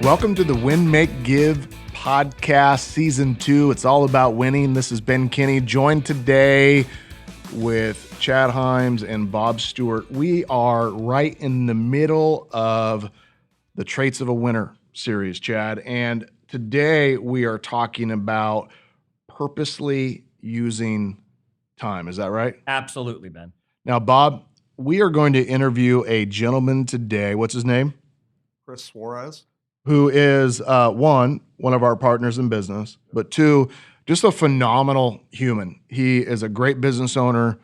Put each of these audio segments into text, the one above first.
Welcome to the Win, Make, Give podcast, season 2. It's all about winning. This is Ben Kinney, joined today with Chad Himes and Bob Stewart. We are right in the middle of the Traits of a Winner series, Chad. And today we are talking about purposely using time. Is that right? Absolutely, Ben. Now, Bob, we are going to interview a gentleman today. What's his name? Chris Suarez. Who is one of our partners in business, but two, just a phenomenal human. He is a great business owner,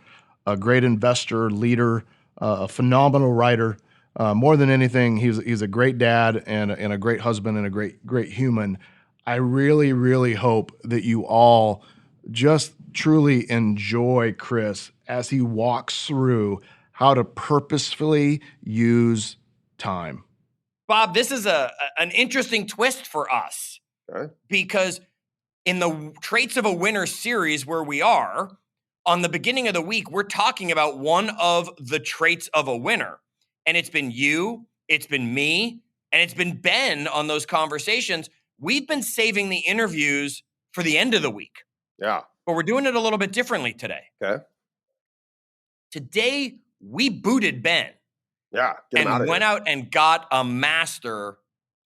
a great investor, leader, a phenomenal writer. More than anything, he's a great dad and a great husband and a great human. I really, really hope that you all just truly enjoy Chris as he walks through how to purposefully use time. Bob, this is an interesting twist for us, Okay. because in the Traits of a Winner series where we are, on the beginning of the week, we're talking about one of the traits of a winner. And it's been you, it's been me, and it's been Ben on those conversations. We've been saving the interviews for the end of the week. Yeah. But we're doing it a little bit differently today. Okay. Today, we booted Ben. Yeah. Get him And went out and got a master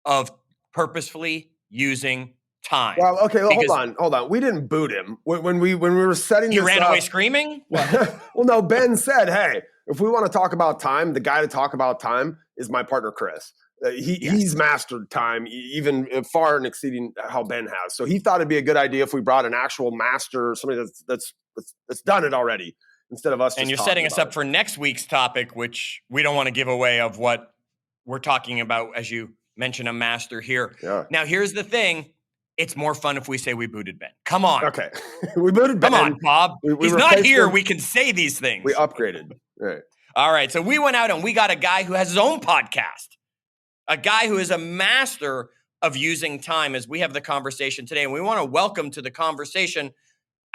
of purposefully using time. Well, okay, hold on. We didn't boot him when we were setting He this ran up. away screaming? Well, no, Ben said, "Hey, if we want to talk about time, the guy to talk about time is my partner Chris. He's mastered time, even far and exceeding how Ben has. So he thought it'd be a good idea if we brought an actual master, somebody that's done it already." Instead of us, and you're setting us up for next week's topic, which we don't want to give away of what we're talking about, as you mentioned, a master here. Yeah. Now, here's the thing. It's more fun if we say we booted Ben. Come on. Okay. We booted Ben. Come on, Bob. He's not here. We can say these things. We upgraded. Right. All right. So we went out and we got a guy who has his own podcast, a guy who is a master of using time, as we have the conversation today. And we want to welcome to the conversation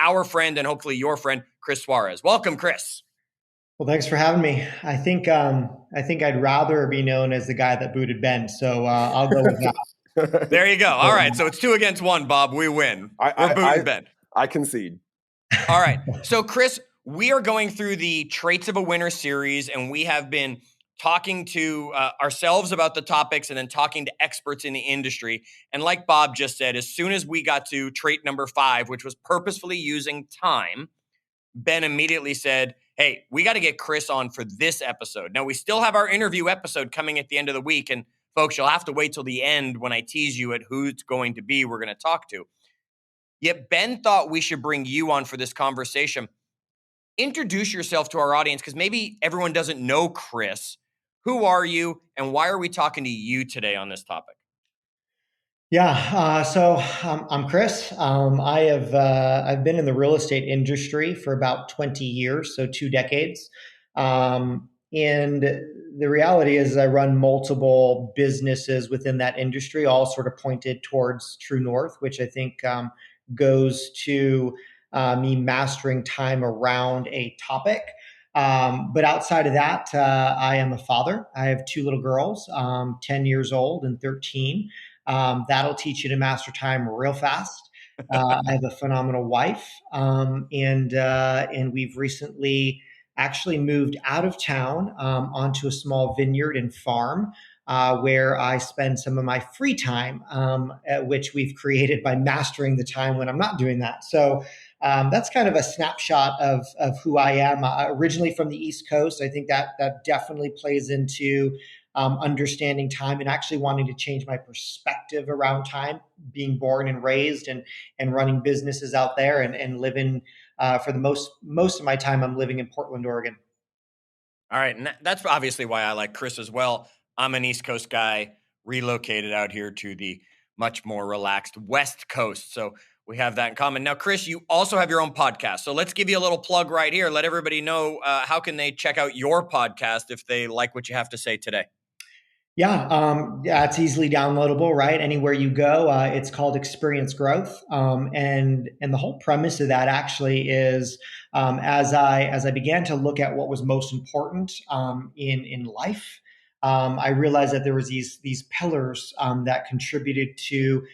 our friend and hopefully your friend, Chris Suarez. Welcome, Chris. Well, thanks for having me. I think I'd rather be known as the guy that booted Ben, so I'll go with that. There you go. All right, so it's 2-1, Bob. We win. We're booting Ben. I concede. All right. So, Chris, we are going through the Traits of a Winner series, and we have been talking to ourselves about the topics and then talking to experts in the industry. And like Bob just said, as soon as we got to trait number 5, which was purposefully using time, Ben immediately said, hey, we got to get Chris on for this episode. Now, we still have our interview episode coming at the end of the week. And folks, you'll have to wait till the end when I tease you at who it's going to be we're going to talk to. Yet Ben thought we should bring you on for this conversation. Introduce yourself to our audience, because maybe everyone doesn't know Chris. Who are you, and why are we talking to you today on this topic? Yeah, so I'm Chris. I've been in the real estate industry for about 20 years, so 2 decades. And the reality is I run multiple businesses within that industry, all sort of pointed towards True North, which I think goes to me mastering time around a topic. But outside of that, I am a father. I have 2 little girls, 10 years old and 13. That'll teach you to master time real fast. I have a phenomenal wife, and we've recently actually moved out of town onto a small vineyard and farm where I spend some of my free time, which we've created by mastering the time when I'm not doing that. So that's kind of a snapshot of who I am. Originally from the East Coast, I think that definitely plays into understanding time and actually wanting to change my perspective around time, being born and raised and running businesses out there and living for the most of my time, I'm living in Portland, Oregon. All right. And that's obviously why I like Chris as well. I'm an East Coast guy, relocated out here to the much more relaxed West Coast. So we have that in common. Now, Chris, you also have your own podcast. So let's give you a little plug right here. Let everybody know how can they check out your podcast if they like what you have to say today. Yeah, it's easily downloadable, right? Anywhere you go. It's called Experience Growth, and the whole premise of that actually is as I began to look at what was most important in life, I realized that there was these pillars that contributed to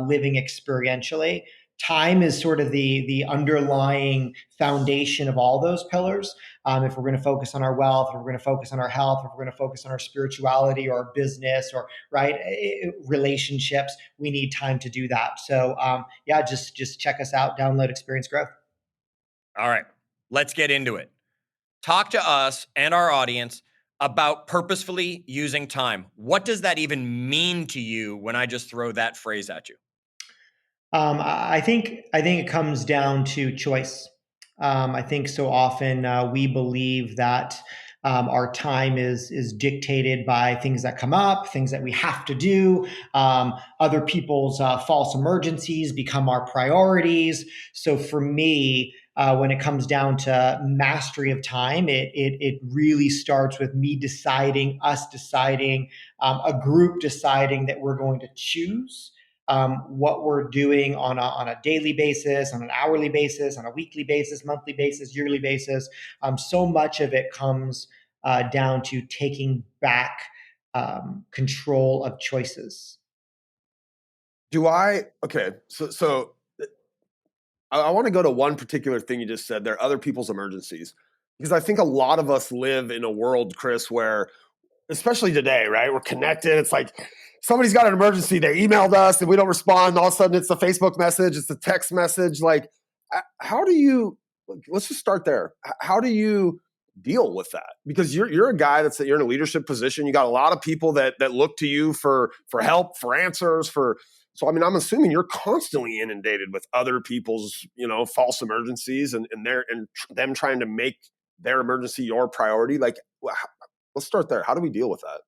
living experientially. Time is sort of the underlying foundation of all those pillars. If we're going to focus on our wealth, if we're going to focus on our health, if we're going to focus on our spirituality or our business or relationships, we need time to do that. So yeah, just check us out, download Experience Growth. All right, let's get into it. Talk to us and our audience about purposefully using time. What does that even mean to you when I just throw that phrase at you? I think it comes down to choice. I think so often we believe that our time is dictated by things that come up, things that we have to do. Other people's false emergencies become our priorities. So for me, when it comes down to mastery of time, it really starts with me deciding, us deciding, a group deciding that we're going to choose what we're doing on a daily basis, on an hourly basis, on a weekly basis, monthly basis, yearly basis. So much of it comes down to taking back control of choices. Okay, so I want to go to one particular thing you just said there, other people's emergencies, because I think a lot of us live in a world, Chris, where, especially today, right? We're connected. It's like somebody's got an emergency. They emailed us and we don't respond. All of a sudden it's a Facebook message. It's a text message. Like, how do you, let's just start there. How do you deal with that? Because you're a guy you're in a leadership position. You got a lot of people that look to you for help, for answers, so I mean, I'm assuming you're constantly inundated with other people's, false emergencies and them trying to make their emergency your priority. Like, let's start there. How do we deal with that?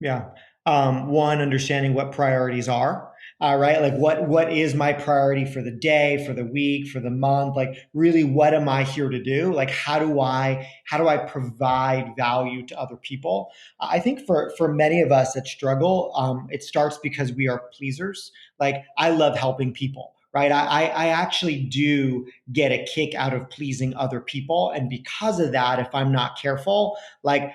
Yeah. One, understanding what priorities are, right? Like what is my priority for the day, for the week, for the month? Like really, what am I here to do? Like, how do I provide value to other people? I think for many of us that struggle, it starts because we are pleasers. Like I love helping people. Right. I actually do get a kick out of pleasing other people. And because of that, if I'm not careful, like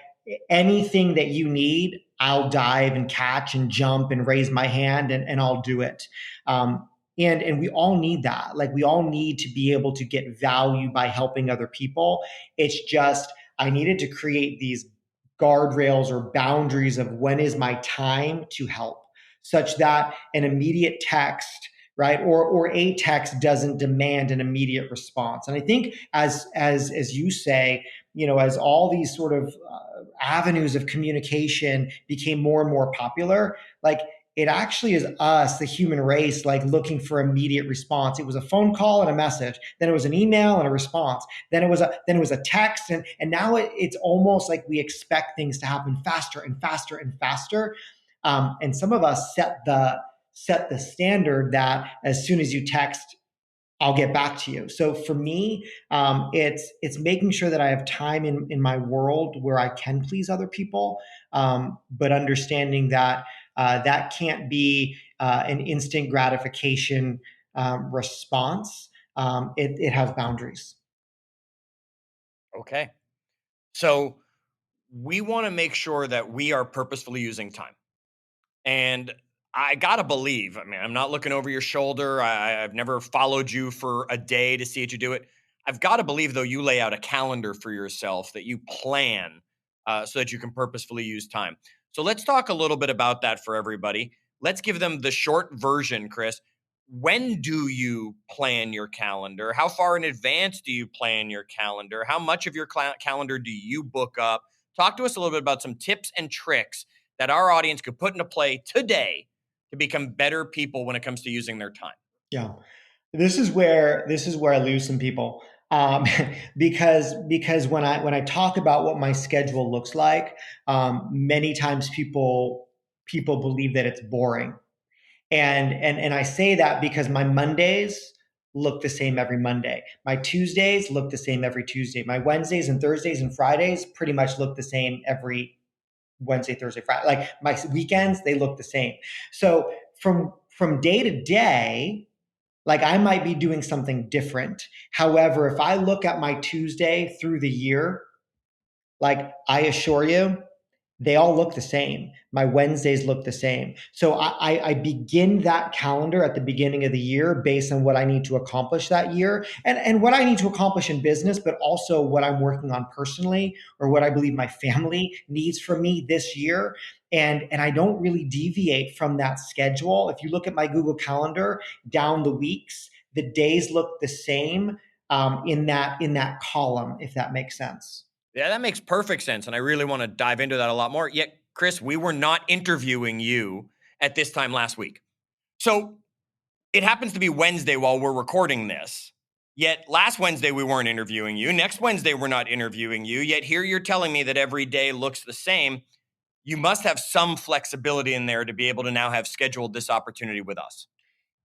anything that you need, I'll dive and catch and jump and raise my hand and I'll do it. And we all need that. Like we all need to be able to get value by helping other people. It's just, I needed to create these guardrails or boundaries of when is my time to help, such that an immediate text, right, or a text doesn't demand an immediate response. And I think as you say, as all these sort of avenues of communication became more and more popular, like it actually is us, the human race, like looking for immediate response. It was a phone call and a message, then it was an email and a response, then it was a text, and now it's almost like we expect things to happen faster and faster and faster. And some of us set the standard that as soon as you text, I'll get back to you. So for me, it's making sure that I have time in my world where I can please other people, but understanding that that can't be an instant gratification response. It has boundaries. Okay. So we want to make sure that we are purposefully using time. And I gotta believe, I mean, I'm not looking over your shoulder. I've never followed you for a day to see that you do it. I've got to believe, though, you lay out a calendar for yourself that you plan so that you can purposefully use time. So let's talk a little bit about that for everybody. Let's give them the short version, Chris. When do you plan your calendar? How far in advance do you plan your calendar? How much of your calendar do you book up? Talk to us a little bit about some tips and tricks that our audience could put into play today to become better people when it comes to using their time. Yeah, this is where I lose some people, because when I talk about what my schedule looks like, many times people believe that it's boring, and I say that because my Mondays look the same every Monday. My Tuesdays look the same every Tuesday. My Wednesdays and Thursdays and Fridays pretty much look the same every Wednesday, Thursday, Friday. Like my weekends, they look the same. So from day to day, like I might be doing something different. However, if I look at my Tuesday through the year, like I assure you, they all look the same. My Wednesdays look the same. So I begin that calendar at the beginning of the year based on what I need to accomplish that year and what I need to accomplish in business, but also what I'm working on personally or what I believe my family needs from me this year. And I don't really deviate from that schedule. If you look at my Google Calendar down the weeks, the days look the same in that column, if that makes sense. Yeah, that makes perfect sense. And I really want to dive into that a lot more. Yet, Chris, we were not interviewing you at this time last week. So it happens to be Wednesday while we're recording this. Yet last Wednesday, we weren't interviewing you. Next Wednesday, we're not interviewing you. Yet here you're telling me that every day looks the same. You must have some flexibility in there to be able to now have scheduled this opportunity with us.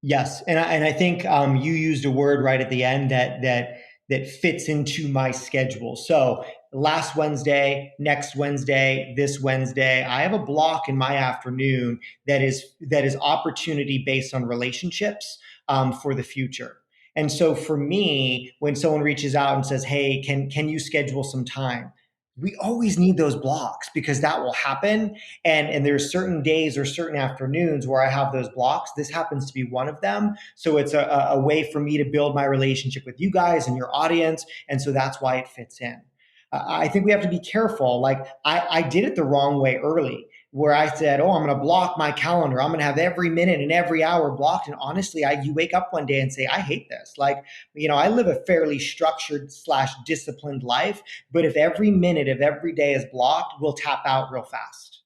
Yes, and I think you used a word right at the end that fits into my schedule. So last Wednesday, next Wednesday, this Wednesday, I have a block in my afternoon that is opportunity based on relationships for the future. And so for me, when someone reaches out and says, "Hey, can you schedule some time?" We always need those blocks because that will happen. And there's certain days or certain afternoons where I have those blocks. This happens to be one of them. So it's a way for me to build my relationship with you guys and your audience. And so that's why it fits in. I think we have to be careful. Like I did it the wrong way early, where I said, "Oh, I'm going to block my calendar. I'm going to have every minute and every hour blocked." And honestly, you wake up one day and say, "I hate this." Like, I live a fairly structured / disciplined life, but if every minute of every day is blocked, we'll tap out real fast.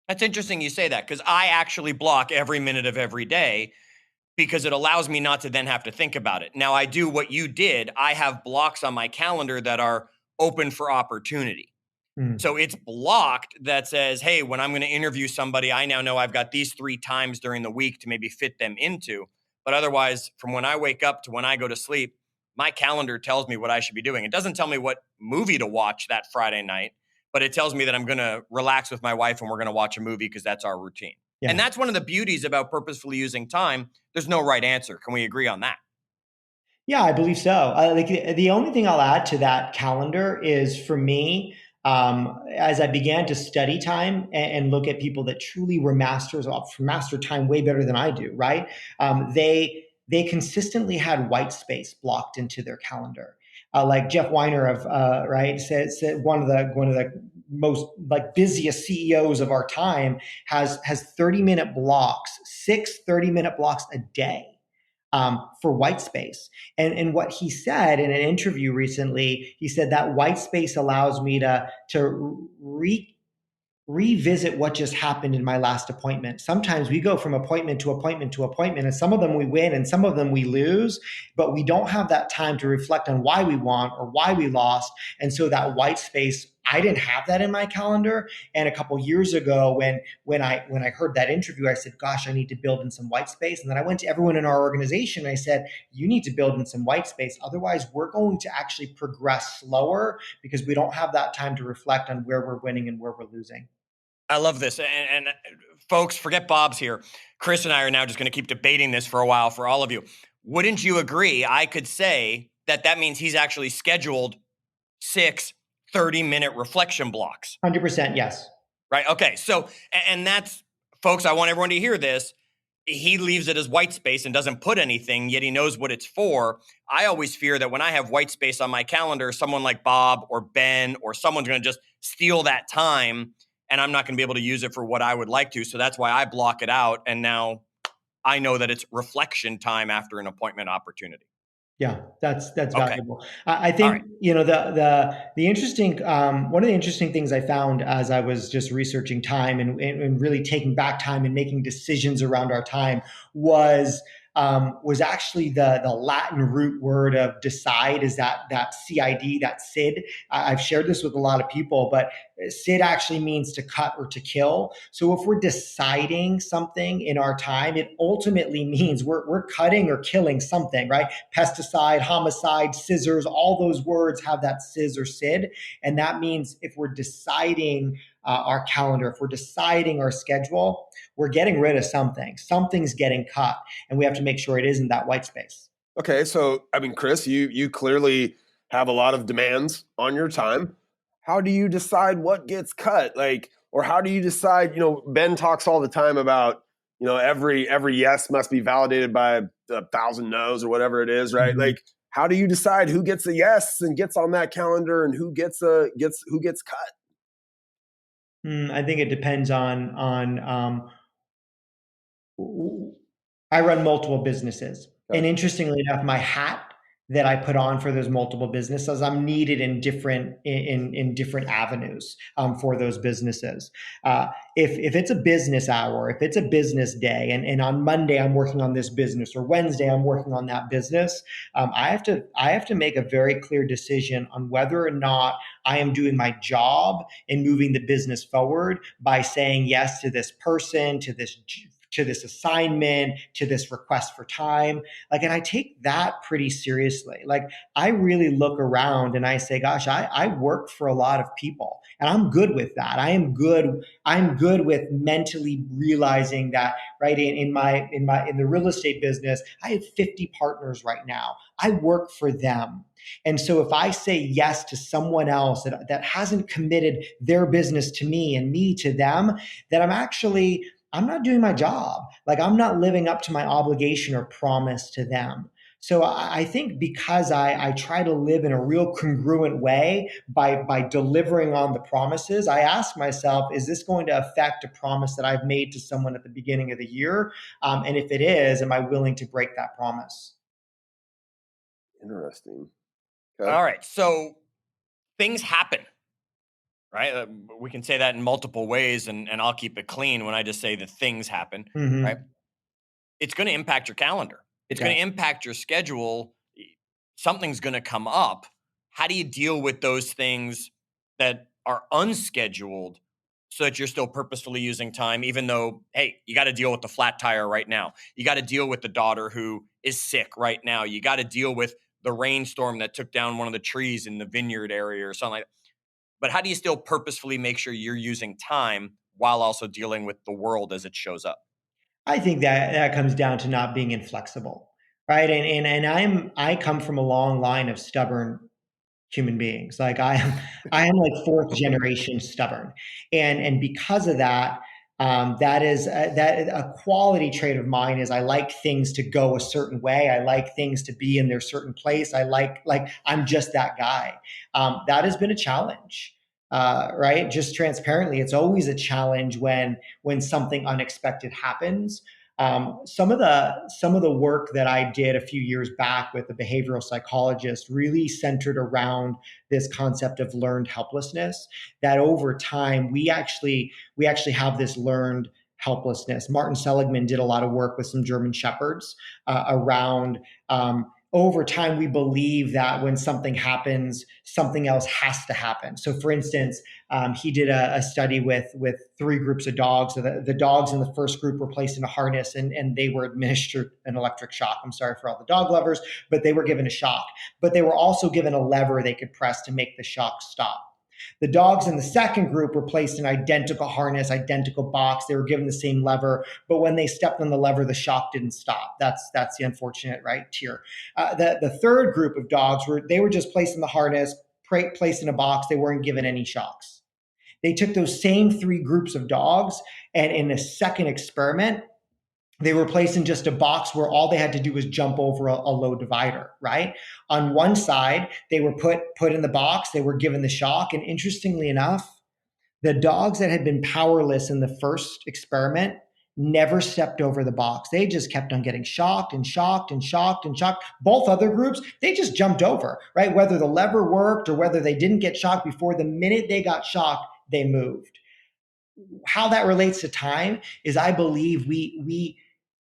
That's interesting you say that because I actually block every minute of every day because it allows me not to then have to think about it. Now, I do what you did. I have blocks on my calendar that are open for opportunity. Mm. So it's blocked that says, hey, when I'm going to interview somebody, I now know I've got these 3 times during the week to maybe fit them into. But otherwise, from when I wake up to when I go to sleep, my calendar tells me what I should be doing. It doesn't tell me what movie to watch that Friday night, but it tells me that I'm going to relax with my wife and we're going to watch a movie because that's our routine. Yeah. And that's one of the beauties about purposefully using time. There's no right answer. Can we agree on that? Yeah, I believe so. Like the only thing I'll add to that calendar is for me, as I began to study time and look at people that truly were master time way better than I do, right? They consistently had white space blocked into their calendar. Like Jeff Weiner of right said one of the most like busiest CEOs of our time has 30-minute blocks, 6 30-minute blocks a day for white space. And what he said in an interview recently, he said that white space allows me to revisit what just happened in my last appointment. Sometimes we go from appointment to appointment to appointment, and some of them we win and some of them we lose, but we don't have that time to reflect on why we won or why we lost. And so that white space, I didn't have that in my calendar. And a couple years ago, when I heard that interview, I said, "Gosh, I need to build in some white space." And then I went to everyone in our organization. And I said, "You need to build in some white space. Otherwise, we're going to actually progress slower because we don't have that time to reflect on where we're winning and where we're losing." I love this. And folks, forget Bob's here. Chris and I are now just going to keep debating this for a while for all of you. Wouldn't you agree? I could say that means he's actually scheduled 6 30-minute reflection blocks. 100% yes. Right. Okay. So, and that's, folks, I want everyone to hear this. He leaves it as white space and doesn't put anything, yet he knows what it's for. I always fear that when I have white space on my calendar, someone like Bob or Ben or someone's going to just steal that time and I'm not going to be able to use it for what I would like to. So that's why I block it out. And now I know that it's reflection time after an appointment opportunity. Yeah, that's Okay. valuable. I think right. The interesting one of the interesting things I found as I was just researching time and really taking back time and making decisions around our time was actually the Latin root word of decide, is that CID, that SID. I've shared this with a lot of people, but SID actually means to cut or to kill. So if we're deciding something in our time, it ultimately means we're cutting or killing something, right? Pesticide, homicide, scissors, all those words have that SIZ or SID. And that means if we're deciding our calendar, if we're deciding our schedule, we're getting rid of something. Something's getting cut, and we have to make sure it isn't that white space. Okay, so I mean, Chris, you clearly have a lot of demands on your time. how do you decide what gets cut? Like, or how do you decide, Ben talks all the time about, every yes must be validated by 1,000 no's or whatever it is, right? Mhm. Like, how do you decide who gets a yes and gets on that calendar and who gets cut? I think it depends on I run multiple businesses. Okay. And interestingly enough, my hat that I put on for those multiple businesses, I'm needed in different avenues for those businesses. If it's a business hour, if it's a business day, and on Monday I'm working on this business, or Wednesday I'm working on that business, I have to make a very clear decision on whether or not I am doing my job in moving the business forward by saying yes to this person, to this assignment, to this request for time. Like, and I take that pretty seriously. Like, I really look around and I say, gosh, I work for a lot of people, and I'm good with that. I'm good with mentally realizing that, right? In the real estate business, I have 50 partners right now. I work for them. And so if I say yes to someone else that hasn't committed their business to me and me to them, then I'm not doing my job. Like, I'm not living up to my obligation or promise to them. So I think because I try to live in a real congruent way by delivering on the promises, I ask myself, is this going to affect a promise that I've made to someone at the beginning of the year? And if it is, am I willing to break that promise? Interesting. Okay. All right. So things happen, right? We can say that in multiple ways, and I'll keep it clean when I just say that things happen, right? Mm-hmm. It's going to impact your calendar. It's going to Yes. impact your schedule. Something's going to come up. How do you deal with those things that are unscheduled so that you're still purposefully using time, even though, hey, you got to deal with the flat tire right now. You got to deal with the daughter who is sick right now. You got to deal with the rainstorm that took down one of the trees in the vineyard area or something like that. But how do you still purposefully make sure you're using time while also dealing with the world as it shows up? I think that comes down to not being inflexible, right? And I come from a long line of stubborn human beings. Like, I am like fourth generation stubborn, and because of that, that a quality trait of mine is I like things to go a certain way. I like things to be in their certain place. I like I'm just that guy. That has been a challenge. Right, just transparently, it's always a challenge when something unexpected happens. Some of the work that I did a few years back with a behavioral psychologist really centered around this concept of learned helplessness. That over time we actually have this learned helplessness. Martin Seligman did a lot of work with some German shepherds around. Over time, we believe that when something happens, something else has to happen. So, for instance, he did a study with three groups of dogs. So the dogs in the first group were placed in a harness and they were administered an electric shock. I'm sorry for all the dog lovers, but they were given a shock. But they were also given a lever they could press to make the shock stop. The dogs in the second group were placed in identical harness, identical box. They were given the same lever, but when they stepped on the lever, the shock didn't stop. That's the unfortunate tier. The third group of dogs were just placed in the harness, placed in a box. They weren't given any shocks. They took those same three groups of dogs, and in a second experiment, they were placed in just a box where all they had to do was jump over a low divider, right? On one side, they were put in the box, they were given the shock, and interestingly enough, the dogs that had been powerless in the first experiment never stepped over the box. They just kept on getting shocked and shocked and shocked and shocked. Both other groups, they just jumped over, right? Whether the lever worked or whether they didn't get shocked before, the minute they got shocked, they moved. How that relates to time is, I believe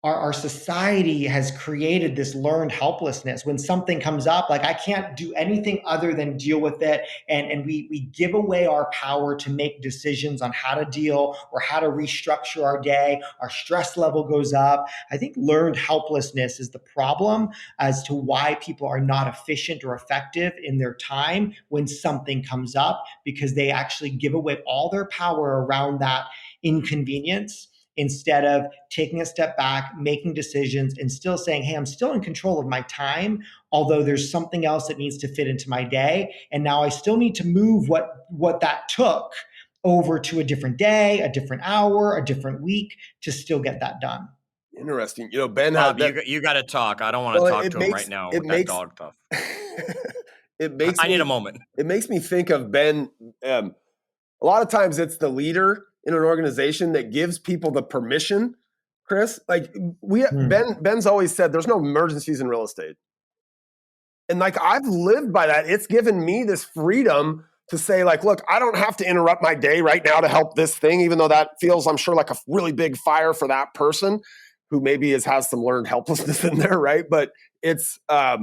our society has created this learned helplessness. When something comes up, like, I can't do anything other than deal with it. And we give away our power to make decisions on how to deal or how to restructure our day. Our stress level goes up. I think learned helplessness is the problem as to why people are not efficient or effective in their time when something comes up, because they actually give away all their power around that inconvenience, instead of taking a step back, making decisions, and still saying, hey, I'm still in control of my time although there's something else that needs to fit into my day. And now I still need to move what that took over to a different day, a different hour, a different week to still get that done. Interesting. You know, Ben Bob, had that. you got to talk. I don't want to talk to him right now with that dog stuff. It makes I need a moment. It makes me think of Ben. A lot of times it's the leader in an organization that gives people the permission, Chris. Like Ben's always said, there's no emergencies in real estate. And like, I've lived by that. It's given me this freedom to say, like, look, I don't have to interrupt my day right now to help this thing, even though that feels, I'm sure, like a really big fire for that person who maybe has some learned helplessness in there, right? But it's, I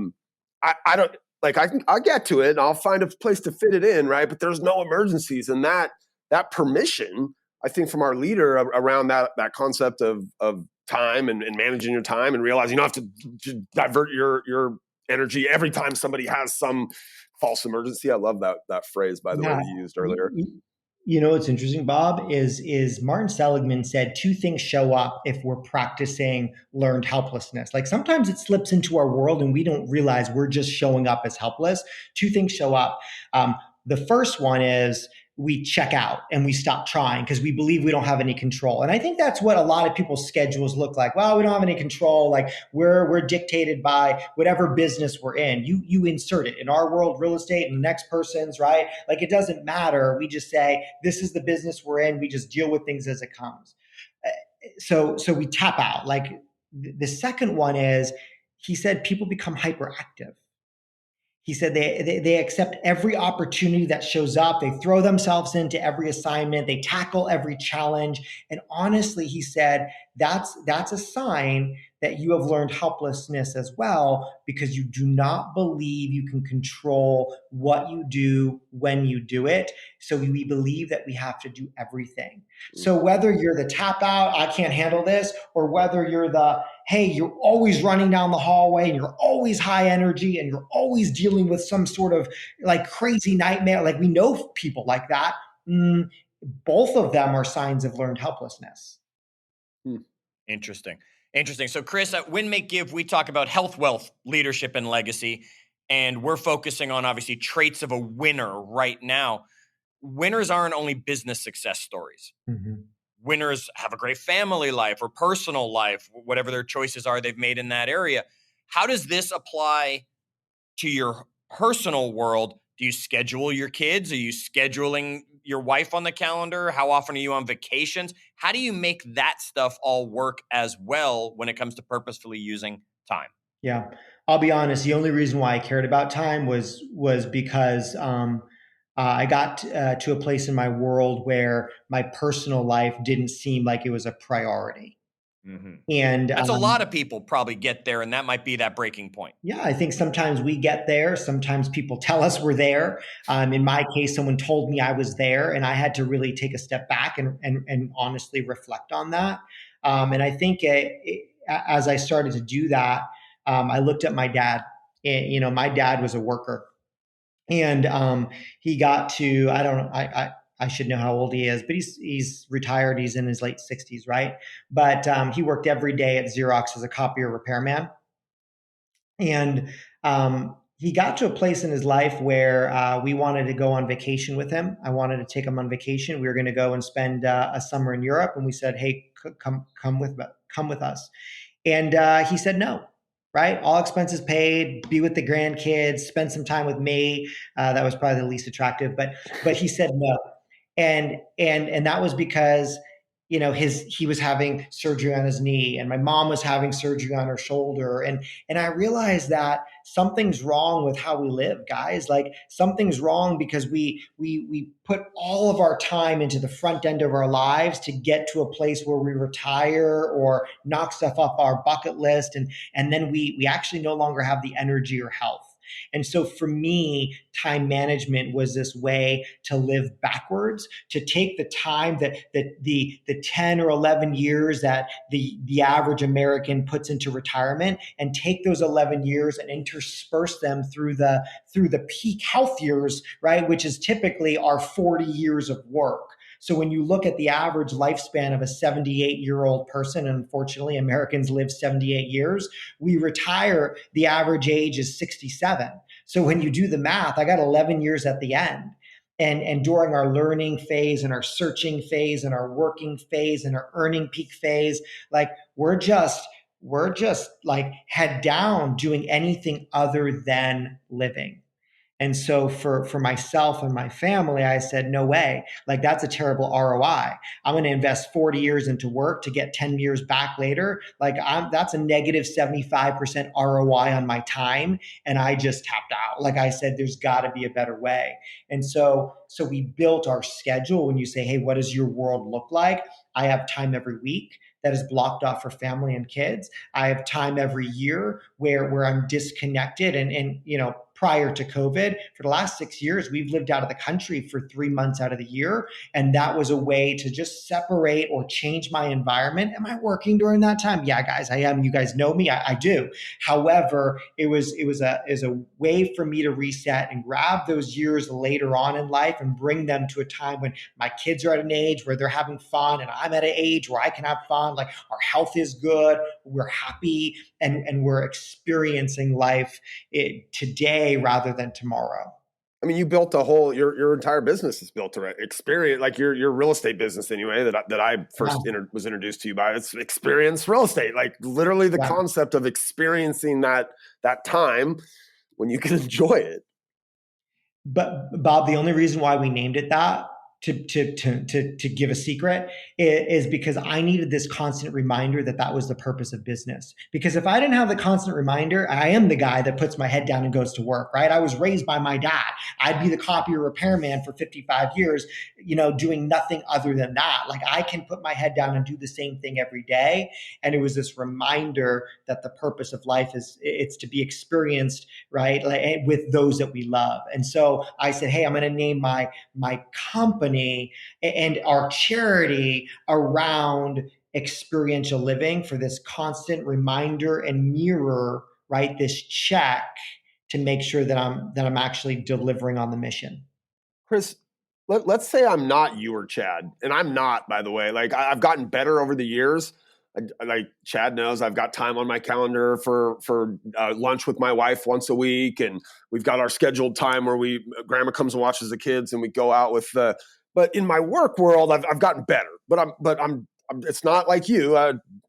don't, like, I'll get to it and I'll find a place to fit it in, right? But there's no emergencies. And that permission, I think, from our leader around that concept of time and managing your time and realizing you don't have to divert your energy every time somebody has some false emergency. I love that phrase, by the way, that you used earlier. You know what's interesting, Bob, is Martin Seligman said two things show up if we're practicing learned helplessness. Like sometimes it slips into our world and we don't realize we're just showing up as helpless. Two things show up. The first one is we check out and we stop trying because we believe we don't have any control. And I think that's what a lot of people's schedules look like. Well, we don't have any control. Like we're dictated by whatever business we're in. You insert it in our world, real estate, and the next person's, right? Like it doesn't matter. We just say, this is the business we're in. We just deal with things as it comes. So we tap out. Like the second one is, he said, people become hyperactive. He said they accept every opportunity that shows up. They throw themselves into every assignment. They tackle every challenge. And honestly, he said, that's a sign that you have learned helplessness as well, because you do not believe you can control what you do when you do it. So we believe that we have to do everything. So whether you're the tap out, I can't handle this, or whether you're the, hey, you're always running down the hallway and you're always high energy and you're always dealing with some sort of like crazy nightmare. Like we know people like that. Both of them are signs of learned helplessness. Interesting. So Chris, at Win, Make, Give, we talk about health, wealth, leadership, and legacy. And we're focusing on obviously traits of a winner right now. Winners aren't only business success stories. Winners have a great family life or personal life, whatever their choices are they've made in that area. How does this apply to your personal world? Do you schedule your kids? Are you scheduling your wife on the calendar? How often are you on vacations? How do you make that stuff all work as well when it comes to purposefully using time? Yeah, I'll be honest. The only reason why I cared about time was because I got to a place in my world where my personal life didn't seem like it was a priority. And that's a lot of people probably get there, and that might be that breaking point. Yeah, I think sometimes we get there. Sometimes people tell us we're there. In my case, someone told me I was there, and I had to really take a step back and honestly reflect on that. And I think as I started to do that, I looked at my dad. You know, my dad was a worker, and he got to, I don't know, I should know how old he is, but he's retired. He's in his late 60s, right? But he worked every day at Xerox as a copier repairman. And he got to a place in his life where we wanted to go on vacation with him. I wanted to take him on vacation. We were going to go and spend a summer in Europe. And we said, hey, come with us. And he said no. Right? All expenses paid, be with the grandkids, spend some time with me. That was probably the least attractive, but he said no. And that was because, you know, he was having surgery on his knee and my mom was having surgery on her shoulder. And I realized that something's wrong with how we live, guys. Like something's wrong because we put all of our time into the front end of our lives to get to a place where we retire or knock stuff off our bucket list. And then we actually no longer have the energy or health. And so for me, time management was this way to live backwards, to take the time that the 10 or 11 years that the average American puts into retirement and take those 11 years and intersperse them through the peak health years, right? Which is typically our 40 years of work. So when you look at the average lifespan of a 78-year-old person, and unfortunately Americans live 78 years, we retire, the average age is 67. So when you do the math, I got 11 years at the end. And during our learning phase and our searching phase and our working phase and our earning peak phase, like we're just like head down doing anything other than living. And so for myself and my family, I said, no way. Like that's a terrible ROI. I'm going to invest 40 years into work to get 10 years back later. Like that's a negative 75% ROI on my time. And I just tapped out. Like I said, there's got to be a better way. And so we built our schedule. When you say, hey, what does your world look like? I have time every week that is blocked off for family and kids. I have time every year where I'm disconnected and prior to COVID, for the last 6 years, we've lived out of the country for 3 months out of the year. And that was a way to just separate or change my environment. Am I working during that time? Yeah, guys, I am. You guys know me. I do. However, it was a way for me to reset and grab those years later on in life and bring them to a time when my kids are at an age where they're having fun and I'm at an age where I can have fun. Like our health is good, we're happy, and we're experiencing life today rather than tomorrow. I mean, you built a whole your entire business is built around experience, like your real estate business anyway. That I first was introduced to you by. It's experience real estate, like literally the concept of experiencing that time when you can enjoy it. But Bob, the only reason why we named it that, to give a secret, is because I needed this constant reminder that was the purpose of business. Because if I didn't have the constant reminder, I am the guy that puts my head down and goes to work, right? I was raised by my dad. I'd be the copier repairman for 55 years, doing nothing other than that. Like I can put my head down and do the same thing every day. And it was this reminder that the purpose of life it's to be experienced, right? Like with those that we love. And so I said, hey, I'm going to name my company and our charity around experiential living for this constant reminder and mirror, right? This check to make sure that I'm actually delivering on the mission. Chris, let's say I'm not you or Chad, and I'm not, by the way. Like I've gotten better over the years. Like Chad knows, I've got time on my calendar for lunch with my wife once a week, and we've got our scheduled time where grandma comes and watches the kids, and we go out with. But in my work world, I've gotten better. But I'm it's not like you.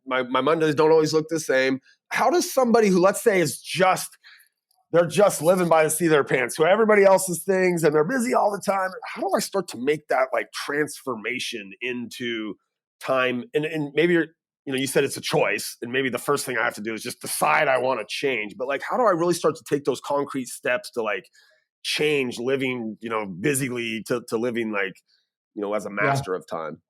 My Mondays don't always look the same. How does somebody who, let's say, they're just living by the seat of their pants, who everybody else's things, and they're busy all the time, how do I start to make that like transformation into time? And maybe you said it's a choice, and maybe the first thing I have to do is just decide I want to change. But like, how do I really start to take those concrete steps to like change living, busily to living like, as a master of time?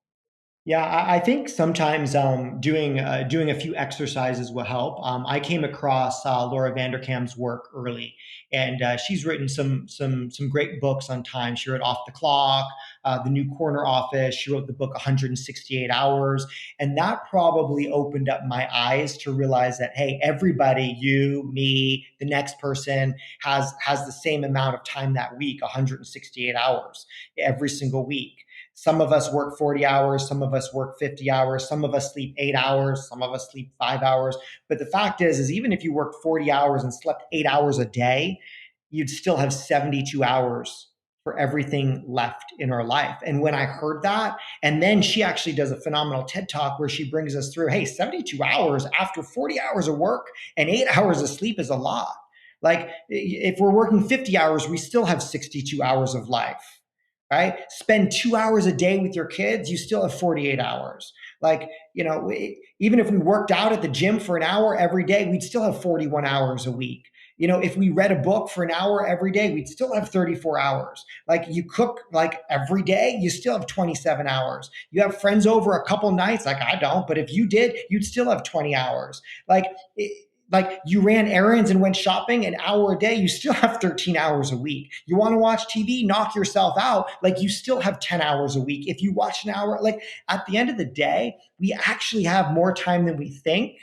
Yeah, I think sometimes doing a few exercises will help. I came across Laura Vanderkam's work early, and she's written some great books on time. She wrote Off the Clock, The New Corner Office. She wrote the book 168 Hours, and that probably opened up my eyes to realize that hey, everybody, you, me, the next person has the same amount of time that week, 168 hours every single week. Some of us work 40 hours, some of us work 50 hours, some of us sleep 8 hours, some of us sleep 5 hours. But the fact is even if you worked 40 hours and slept 8 hours a day, you'd still have 72 hours for everything left in our life. And when I heard that, and then she actually does a phenomenal TED Talk where she brings us through, hey, 72 hours after 40 hours of work and 8 hours of sleep is a lot. Like if we're working 50 hours, we still have 62 hours of life. Right? Spend 2 hours a day with your kids, you still have 48 hours. Like, even if we worked out at the gym for an hour every day, we'd still have 41 hours a week. If we read a book for an hour every day, we'd still have 34 hours. Like you cook like every day, you still have 27 hours. You have friends over a couple nights, like I don't, but if you did, you'd still have 20 hours. Like you ran errands and went shopping an hour a day, you still have 13 hours a week. You want to watch TV, knock yourself out, like you still have 10 hours a week. If you watch an hour, like at the end of the day, we actually have more time than we think.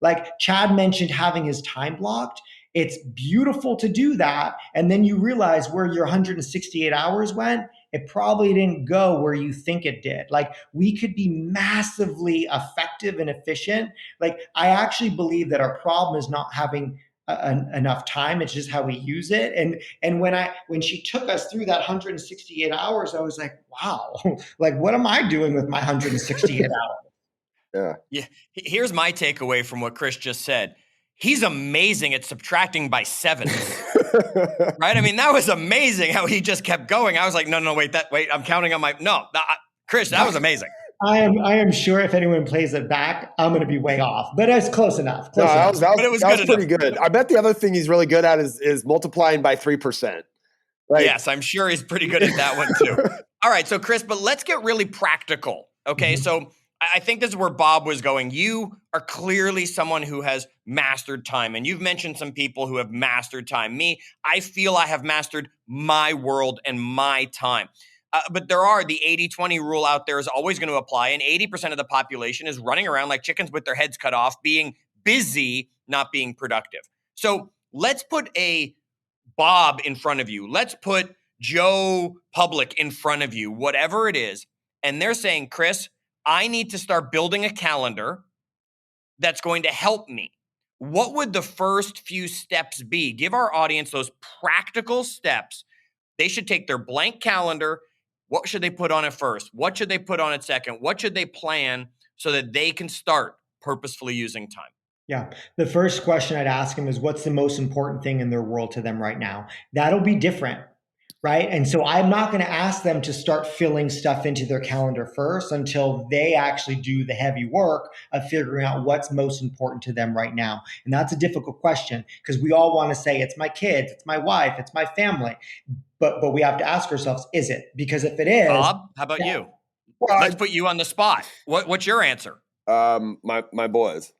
Like Chad mentioned having his time blocked. It's beautiful to do that. And then you realize where your 168 hours went, it probably didn't go where you think it did. Like, we could be massively effective and efficient. Like, I actually believe that our problem is not having enough time. It's just how we use it. And when she took us through that 168 hours, I was like, wow, like, what am I doing with my 168 hours? Yeah. Here's my takeaway from what Chris just said. He's amazing at subtracting by sevens, right? I mean, that was amazing how he just kept going. I was like, no, wait, I'm counting on Chris, that was amazing. I am sure if anyone plays it back, I'm going to be way off, but it's close enough. That was pretty good. I bet the other thing he's really good at is multiplying by 3%. Right? Yes, I'm sure he's pretty good at that one too. All right, so Chris, but let's get really practical. Okay, so I think this is where Bob was going. You are clearly someone who has mastered time, and you've mentioned some people who have mastered time. Me, I feel I have mastered my world and my time. But the 80-20 rule out there is always going to apply, and 80% of the population is running around like chickens with their heads cut off, being busy, not being productive. So let's put a Bob in front of you. Let's put Joe Public in front of you, whatever it is, and they're saying, Chris, I need to start building a calendar that's going to help me. What would the first few steps be? Give our audience those practical steps. They should take their blank calendar. What should they put on it first? What should they put on it second? What should they plan so that they can start purposefully using time? Yeah. The first question I'd ask them is, what's the most important thing in their world to them right now? That'll be different, right? And so I'm not going to ask them to start filling stuff into their calendar first until they actually do the heavy work of figuring out what's most important to them right now. And that's a difficult question because we all want to say, it's my kids, it's my wife, it's my family. But we have to ask ourselves, is it? Because if it is— Bob, how about you? Well, let's put you on the spot. What's your answer? My boys.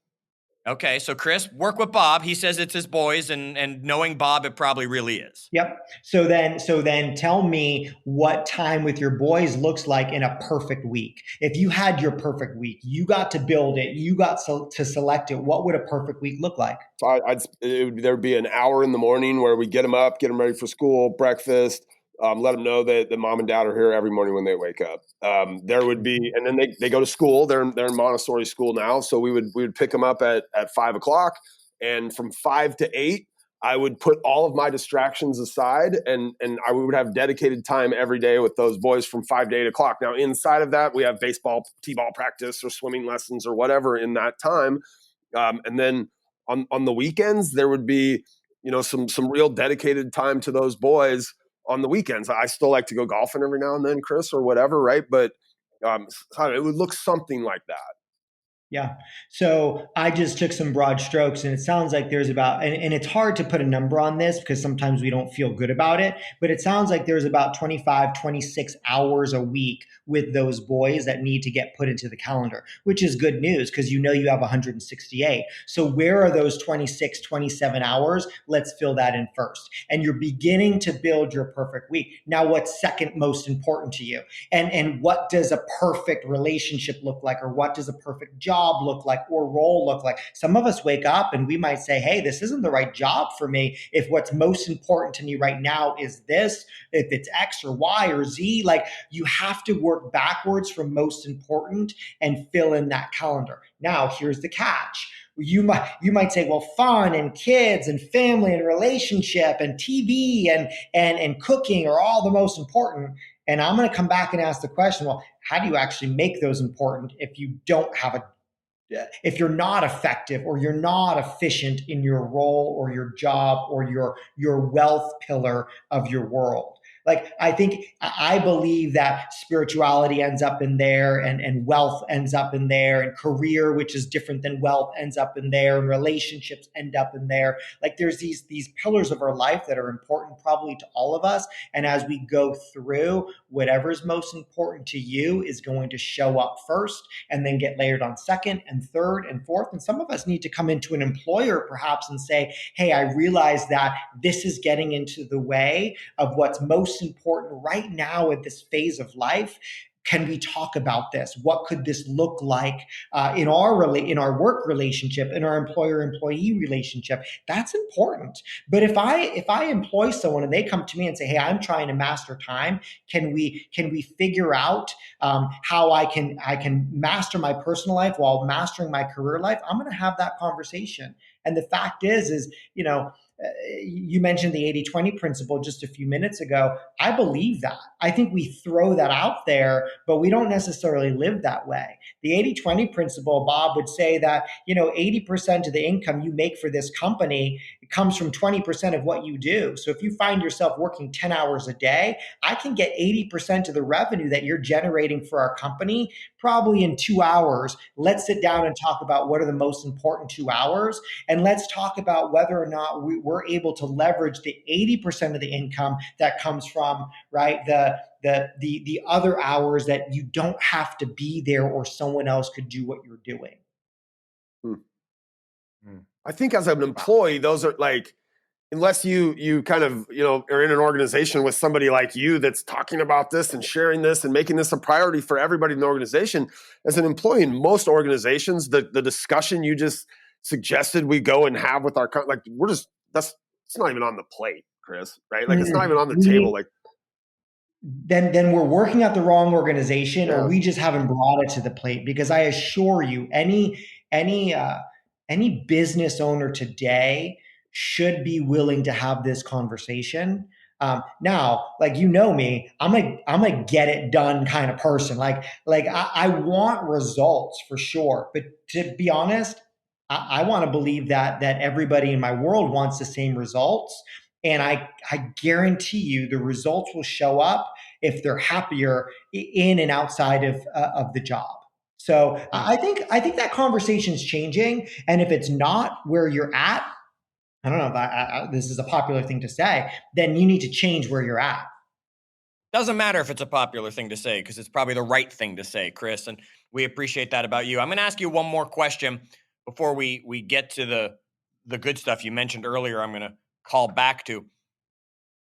Okay, so Chris, work with Bob. He says it's his boys, and knowing Bob, it probably really is. Yep. So then tell me what time with your boys looks like in a perfect week. If you had your perfect week, you got to build it, you got to select it, what would a perfect week look like? So there'd be an hour in the morning where we get them up, get them ready for school, breakfast, let them know that mom and dad are here every morning when they wake up. There would be, and then they go to school. They're in Montessori school now, so we would pick them up at 5 o'clock, and from 5 to 8, I would put all of my distractions aside, and I would have dedicated time every day with those boys from 5 to 8 o'clock. Now, inside of that, we have baseball, t-ball practice, or swimming lessons, or whatever in that time, and then on the weekends there would be some real dedicated time to those boys. On the weekends, I still like to go golfing every now and then, Chris, or whatever, right? But it would look something like that. Yeah. So I just took some broad strokes, and it sounds like there's about, and it's hard to put a number on this because sometimes we don't feel good about it, but it sounds like there's about 25, 26 hours a week with those boys that need to get put into the calendar, which is good news because you have 168. So where are those 26, 27 hours? Let's fill that in first. And you're beginning to build your perfect week. Now, what's second most important to you? And what does a perfect relationship look like? Or what does a perfect job look like or role look like? Some of us wake up and we might say, hey, this isn't the right job for me. If what's most important to me right now is this, if it's X or Y or Z, like, you have to work backwards from most important and fill in that calendar. Now, here's the catch. You might say, well, fun and kids and family and relationship and TV and cooking are all the most important. And I'm going to come back and ask the question, well, how do you actually make those important if you don't have if you're not effective or you're not efficient in your role or your job or your wealth pillar of your world? Like, I believe that spirituality ends up in there, and wealth ends up in there, and career, which is different than wealth, ends up in there, and relationships end up in there. Like, there's these pillars of our life that are important probably to all of us. And as we go through, whatever's most important to you is going to show up first and then get layered on second and third and fourth. And some of us need to come into an employer perhaps and say, hey, I realize that this is getting into the way of what's most important right now at this phase of life. Can we talk about this? What could this look like in our work relationship, in our employer-employee relationship? That's important. But if I employ someone and they come to me and say, "Hey, I'm trying to master time. Can we figure out how I can master my personal life while mastering my career life?" I'm going to have that conversation. And the fact is, you mentioned the 80-20 principle just a few minutes ago. I believe that. I think we throw that out there, but we don't necessarily live that way. The 80-20 principle, Bob, would say that, 80% of the income you make for this company comes from 20% of what you do. So if you find yourself working 10 hours a day, I can get 80% of the revenue that you're generating for our company probably in 2 hours. Let's sit down and talk about what are the most important 2 hours. And let's talk about whether or not we're able to leverage the 80% of the income that comes from, right, the other hours that you don't have to be there or someone else could do what you're doing. I think as an employee, those are like, unless you kind of, are in an organization with somebody like you that's talking about this and sharing this and making this a priority for everybody in the organization. As an employee in most organizations, the discussion you just suggested we go and have with our, like, it's not even on the plate, Chris, right? Like, it's not even on the table. Like, then we're working at the wrong organization, or we just haven't brought it to the plate. Because I assure you, any business owner today should be willing to have this conversation. Now, like, me, I'm a get it done kind of person. Like I want results for sure, but to be honest, I want to believe that everybody in my world wants the same results. And I guarantee you the results will show up if they're happier in and outside of the job. So I think that conversation is changing. And if it's not where you're at, I don't know if this is a popular thing to say, then you need to change where you're at. Doesn't matter if it's a popular thing to say, because it's probably the right thing to say, Chris. And we appreciate that about you. I'm going to ask you one more question before we get to the good stuff you mentioned earlier. I'm going to call back to.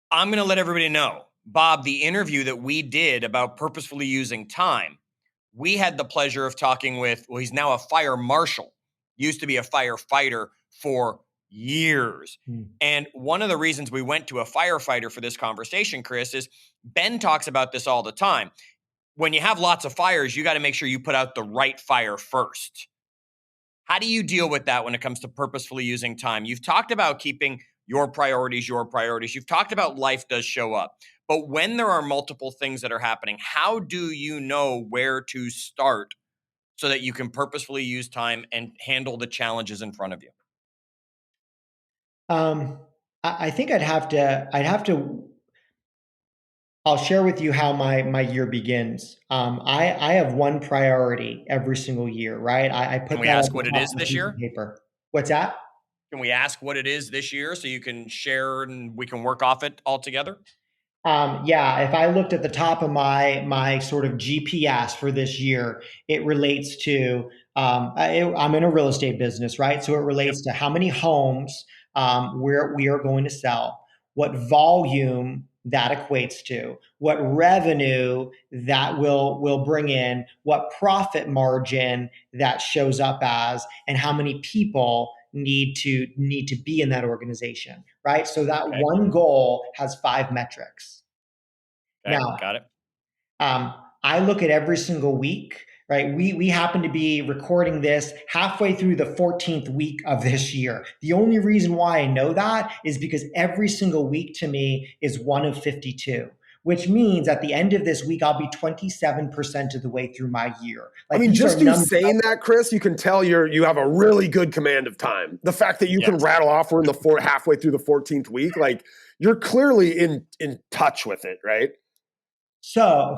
I'm going to let everybody know, Bob, the interview that we did about purposefully using time, we had the pleasure of talking with, he's now a fire marshal, used to be a firefighter for years. And one of the reasons we went to a firefighter for this conversation, Chris, is Ben talks about this all the time. When you have lots of fires, you got to make sure you put out the right fire first. How do you deal with that when it comes to purposefully using time? You've talked about keeping your priorities. You've talked about life does show up. But when there are multiple things that are happening, how do you know where to start so that you can purposefully use time and handle the challenges in front of you? I think I'd have to, I'll share with you how my year begins. I have one priority every single year, right? I put Can we that ask on what the it top is of this the year? paper. What's that? Can we ask what it is this year so you can share and we can work off it all together? Yeah, if I looked at the top of my sort of GPS for this year, it relates to I'm in a real estate business, right? So it relates to how many homes we are going to sell, what volume that equates to, what revenue that will bring in, what profit margin that shows up as, and how many people need to be in that organization, right? So that one goal has 5 metrics. Okay, Now, got it. I look at every single week, right? We happen to be recording this halfway through the 14th week of this year. The only reason why I know that is because every single week to me is one of 52. Which means at the end of this week, I'll be 27% of the way through my year. Like, I mean, just you saying that, Chris, you can tell you have a really good command of time. The fact that you can rattle off, we're in the halfway through the 14th week, like, you're clearly in touch with it, right? So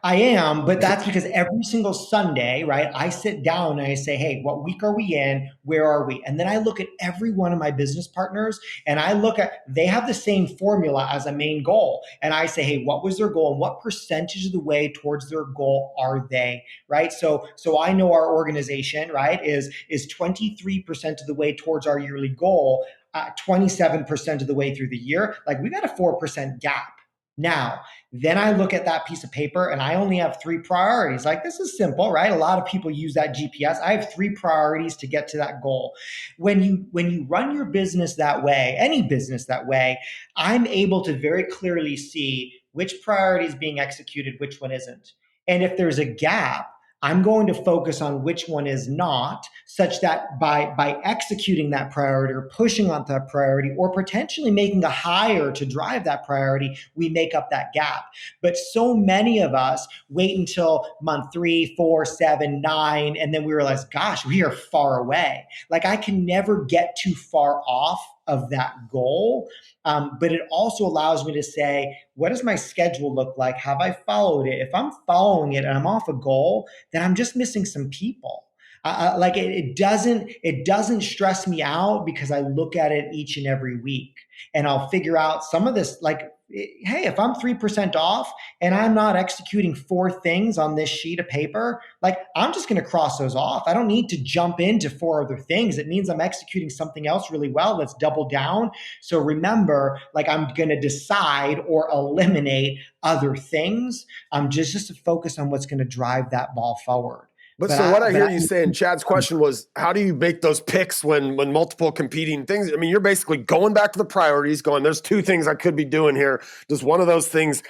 I am, but that's because every single Sunday, right, I sit down and I say, hey, what week are we in? Where are we? And then I look at every one of my business partners and I look at, they have the same formula as a main goal. And I say, hey, what was their goal and what percentage of the way towards their goal are they, right? So I know our organization, right, is 23% of the way towards our yearly goal, 27% of the way through the year. Like, we got a 4% gap. Now, then I look at that piece of paper and I only have 3 priorities. Like, this is simple, right? A lot of people use that GPS. I have 3 priorities to get to that goal. When you run your business that way, any business that way, I'm able to very clearly see which priority is being executed, which one isn't. And if there's a gap, I'm going to focus on which one is not, such that by executing that priority or pushing on that priority or potentially making a hire to drive that priority, we make up that gap. But so many of us wait until month 3, 4, 7, 9, and then we realize, gosh, we are far away. Like, I can never get too far off of that goal. But it also allows me to say, what does my schedule look like? Have I followed it? If I'm following it and I'm off a goal, then I'm just missing some people. Like, it doesn't stress me out because I look at it each and every week, and I'll figure out some of this. Like, hey, if I'm 3% off and I'm not executing 4 things on this sheet of paper, like, I'm just going to cross those off. I don't need to jump into 4 other things. It means I'm executing something else really well. Let's double down. So remember, like, I'm going to decide or eliminate other things. Just to focus on what's going to drive that ball forward. But so what I hear you saying, Chad's question was, how do you make those picks when multiple competing things? I mean, you're basically going back to the priorities, going, there's 2 things I could be doing here. Does one of those things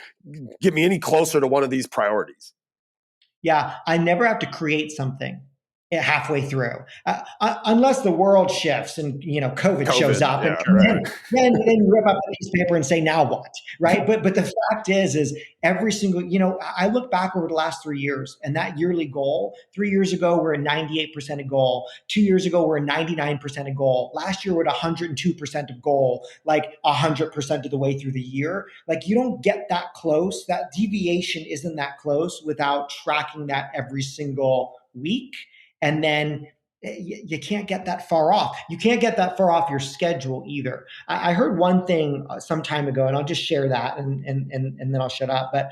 get me any closer to one of these priorities? Yeah, I never have to create something halfway through, unless the world shifts and COVID shows up, yeah, and then you rip up a piece of paper and say, now what, right? But the fact is every single, I look back over the last 3 years, and that yearly goal. 3 years ago, we're at 98% of goal. 2 years ago, we're at 99% of goal. Last year, we're at 102% of goal, like 100% of the way through the year. Like, you don't get that close. That deviation isn't that close without tracking that every single week. And then you can't get that far off. You can't get that far off your schedule either. I heard one thing some time ago, and I'll just share that and then I'll shut up. But,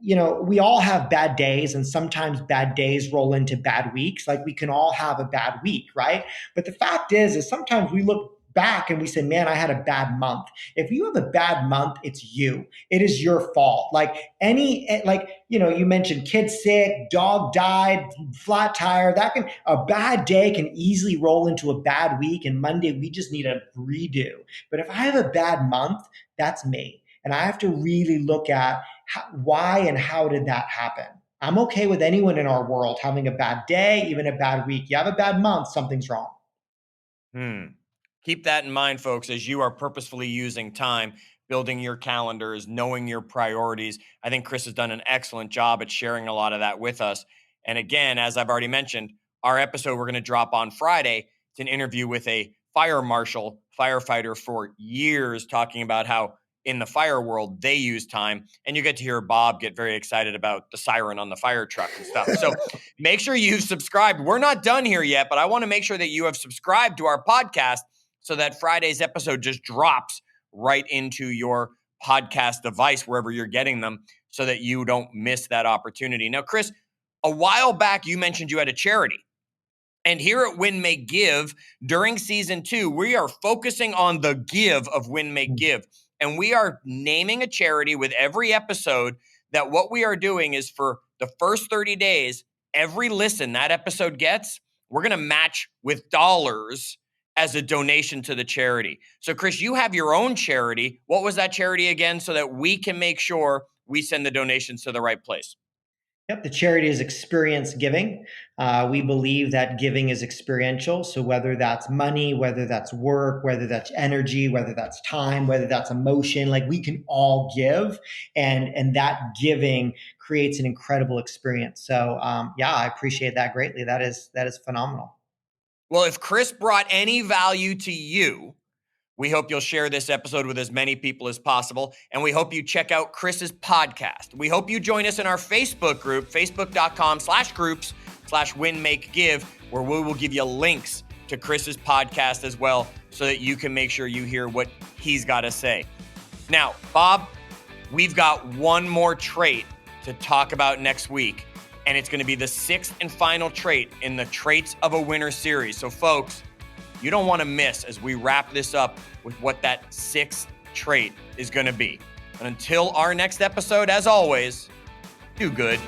we all have bad days, and sometimes bad days roll into bad weeks. Like, we can all have a bad week, right? But the fact is sometimes we look back and we say, man, I had a bad month. If you have a bad month, it's you. It is your fault. Like, you mentioned kid sick, dog died, flat tire. A bad day can easily roll into a bad week, and Monday we just need a redo. But if I have a bad month, that's me. And I have to really look at why and how did that happen? I'm okay with anyone in our world having a bad day, even a bad week. You have a bad month, something's wrong. Keep that in mind, folks, as you are purposefully using time, building your calendars, knowing your priorities. I think Chris has done an excellent job at sharing a lot of that with us. And again, as I've already mentioned, our episode we're going to drop on Friday. It's an interview with a firefighter for years, talking about how in the fire world they use time. And you get to hear Bob get very excited about the siren on the fire truck and stuff. So make sure you've subscribed. We're not done here yet, but I want to make sure that you have subscribed to our podcast, so that Friday's episode just drops right into your podcast device, wherever you're getting them, so that you don't miss that opportunity. Now, Chris, a while back, you mentioned you had a charity. And here at Win, Make, Give, during season 2, we are focusing on the give of Win, Make, Give. And we are naming a charity with every episode, that what we are doing is, for the first 30 days, every listen that episode gets, we're going to match with dollars as a donation to the charity. So, Chris, you have your own charity. What was that charity again, so that we can make sure we send the donations to the right place? Yep, the charity is Experience Giving. We believe that giving is experiential. So whether that's money, whether that's work, whether that's energy, whether that's time, whether that's emotion, like, we can all give, and that giving creates an incredible experience. So I appreciate that greatly. That is phenomenal. Well, if Chris brought any value to you, we hope you'll share this episode with as many people as possible. And we hope you check out Chris's podcast. We hope you join us in our Facebook group, facebook.com/groups/WinMakeGive, where we will give you links to Chris's podcast as well, so that you can make sure you hear what he's got to say. Now, Bob, we've got one more trait to talk about next week, and it's going to be the 6th and final trait in the Traits of a Winner series. So, folks, you don't want to miss as we wrap this up with what that 6th trait is going to be. And until our next episode, as always, do good.